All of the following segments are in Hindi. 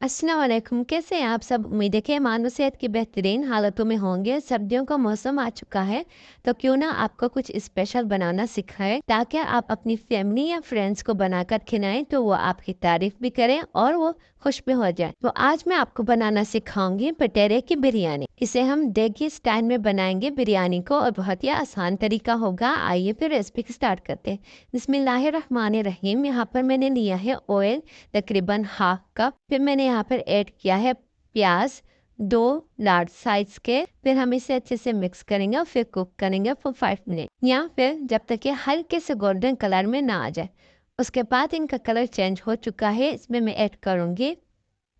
अस्सलाम वालेकुम, कैसे हैं आप सब? उम्मीद है कि मानो सेहत की बेहतरीन हालतों में होंगे। सर्दियों का मौसम आ चुका है, तो क्यों ना आपको कुछ स्पेशल बनाना सिखाएं ताकि आप अपनी फैमिली या फ्रेंड्स को बनाकर खिलाएं तो वो आपकी तारीफ भी करें और वो खुश भी हो जाए। तो आज मैं आपको बनाना सिखाऊंगी पटेरे की बिरयानी। इसे हम देगी स्टाइल में बनाएंगे बिरयानी को और बहुत ही आसान तरीका होगा। आइए फिर रेसिपी स्टार्ट करते हैं। बिस्मिल्लाहिर्रहमानिर्रहीम। यहाँ पर मैंने लिया है ऑयल तकरीबन हाफ कप। फिर मैंने यहाँ पर ऐड किया है प्याज 2 लार्ज साइज के। फिर हम इसे अच्छे से मिक्स करेंगे और फिर कुक करेंगे फॉर 5 मिनट या फिर जब तक ये हल्के से गोल्डन कलर में ना आ जाए। उसके बाद इनका कलर चेंज हो चुका है। इसमें मैं ऐड करूँगी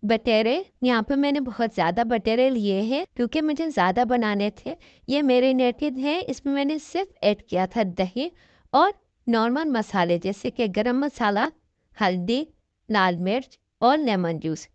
बटेरे। यहाँ पे मैंने बहुत ज़्यादा बटेरे लिए हैं क्योंकि मुझे ज़्यादा बनाने थे। ये मेरिनेटेड है। इसमें मैंने सिर्फ ऐड किया था दही और नॉर्मल मसाले जैसे कि गरम मसाला, हल्दी, लाल मिर्च और लेमन जूस।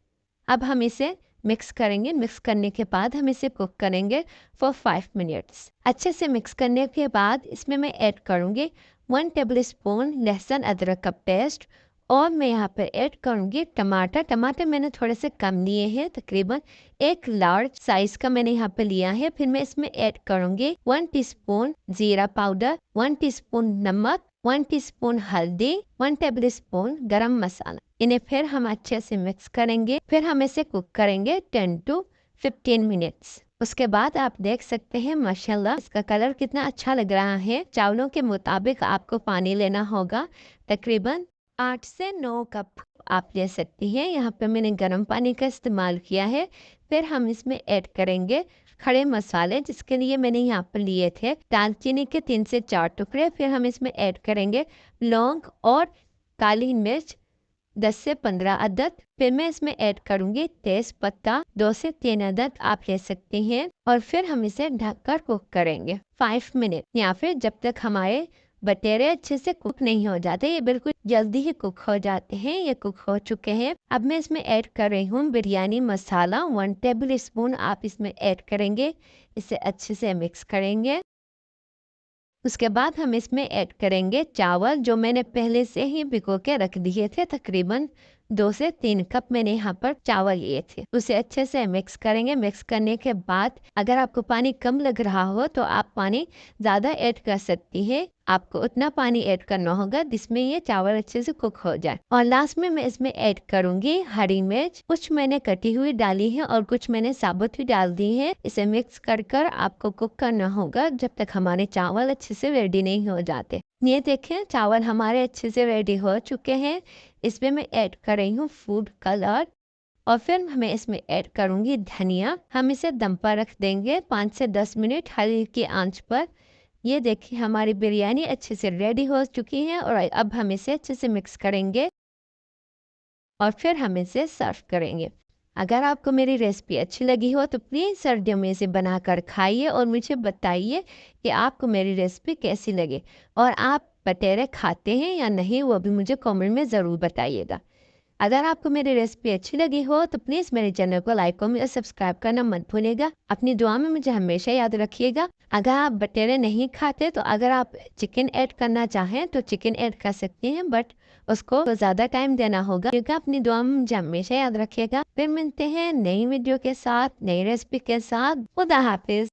अब हम इसे मिक्स करेंगे। मिक्स करने के बाद हम इसे कुक करेंगे फॉर 5 मिनट्स। अच्छे से मिक्स करने के बाद इसमें मैं ऐड करूँगी 1 टेबल स्पून लहसुन अदरक का पेस्ट और मैं यहाँ पर ऐड करूँगी टमाटर। टमाटर मैंने थोड़े से कम लिए हैं, तकरीबन 1 लार्ज साइज का मैंने यहाँ पे लिया है। फिर मैं इसमें ऐड करूँगी 1 टीस्पून जीरा पाउडर, 1 टीस्पून नमक, 1 टीस्पून हल्दी, 1 टेबल स्पून गरम मसाला। इन्हें फिर हम अच्छे से मिक्स करेंगे। फिर हम इसे कुक करेंगे 10 to 15 मिनट्स। उसके बाद आप देख सकते हैं माशाल्लाह इसका कलर कितना अच्छा लग रहा है। चावलों के मुताबिक आपको पानी लेना होगा, तकरीबन 8 से 9 कप आप ले सकती हैं। यहाँ पे मैंने गर्म पानी का इस्तेमाल किया है। फिर हम इसमें ऐड करेंगे खड़े मसाले, जिसके लिए मैंने यहाँ पर लिए थे दालचीनी के 3 से 4 टुकड़े। फिर हम इसमें ऐड करेंगे लौंग और काली मिर्च 10 से 15 अदद। फिर मैं इसमें ऐड करूँगी तेज पत्ता 2 से 3 अदद आप ले सकते हैं और फिर हम इसे ढककर कुक करेंगे 5 मिनट या फिर जब तक हमारे बटेरे अच्छे से कुक नहीं हो जाते। ये बिल्कुल जल्दी ही कुक हो जाते हैं। ये कुक हो चुके हैं। अब मैं इसमें ऐड कर रही हूँ बिरयानी मसाला 1 टेबल स्पून आप इसमें ऐड करेंगे। इसे अच्छे से मिक्स करेंगे। उसके बाद हम इसमें ऐड करेंगे चावल जो मैंने पहले से ही भिगो के रख दिए थे। तकरीबन 2 से 3 कप मैंने यहाँ पर चावल लिए थे। उसे अच्छे से मिक्स करेंगे। मिक्स करने के बाद अगर आपको पानी कम लग रहा हो तो आप पानी ज़्यादा ऐड कर सकती है। आपको उतना पानी ऐड करना होगा जिसमें ये चावल अच्छे से कुक हो जाए। और लास्ट में मैं इसमें ऐड करूंगी हरी मिर्च। कुछ मैंने कटी हुई डाली है और कुछ मैंने साबुत ही डाल दी है। इसे मिक्स कर कर आपको कुक करना होगा जब तक हमारे चावल अच्छे से रेडी नहीं हो जाते। ये देखें चावल हमारे अच्छे से रेडी हो चुके हैं। इसमें मैं ऐड कर रही हूँ फूड कलर और फिर मैं इसमें ऐड करूंगी धनिया। हम इसे दम पर रख देंगे 5 से 10 मिनट हल्की आंच पर। ये देखिए हमारी बिरयानी अच्छे से रेडी हो चुकी है और अब हम इसे अच्छे से मिक्स करेंगे और फिर हम इसे सर्व करेंगे। अगर आपको मेरी रेसिपी अच्छी लगी हो तो प्लीज़ सर्दियों में इसे बनाकर खाइए और मुझे बताइए कि आपको मेरी रेसिपी कैसी लगी और आप बटेरे खाते हैं या नहीं, वो भी मुझे कमेंट में ज़रूर बताइएगा। अगर आपको मेरी रेसिपी अच्छी लगी हो तो प्लीज़ मेरे चैनल को लाइक कमेंट और सब्सक्राइब करना मत भूलिएगा। अपनी दुआ में मुझे हमेशा याद रखिएगा। अगर आप बटेरे नहीं खाते तो अगर आप चिकन ऐड करना चाहें तो चिकन ऐड कर सकते हैं, बट उसको तो ज़्यादा टाइम देना होगा। क्योंकि अपनी दुआ में मुझे हमेशा याद रखिएगा। फिर मिलते हैं नई वीडियो के साथ, नई रेसिपी के साथ। खुदा हाफिज़।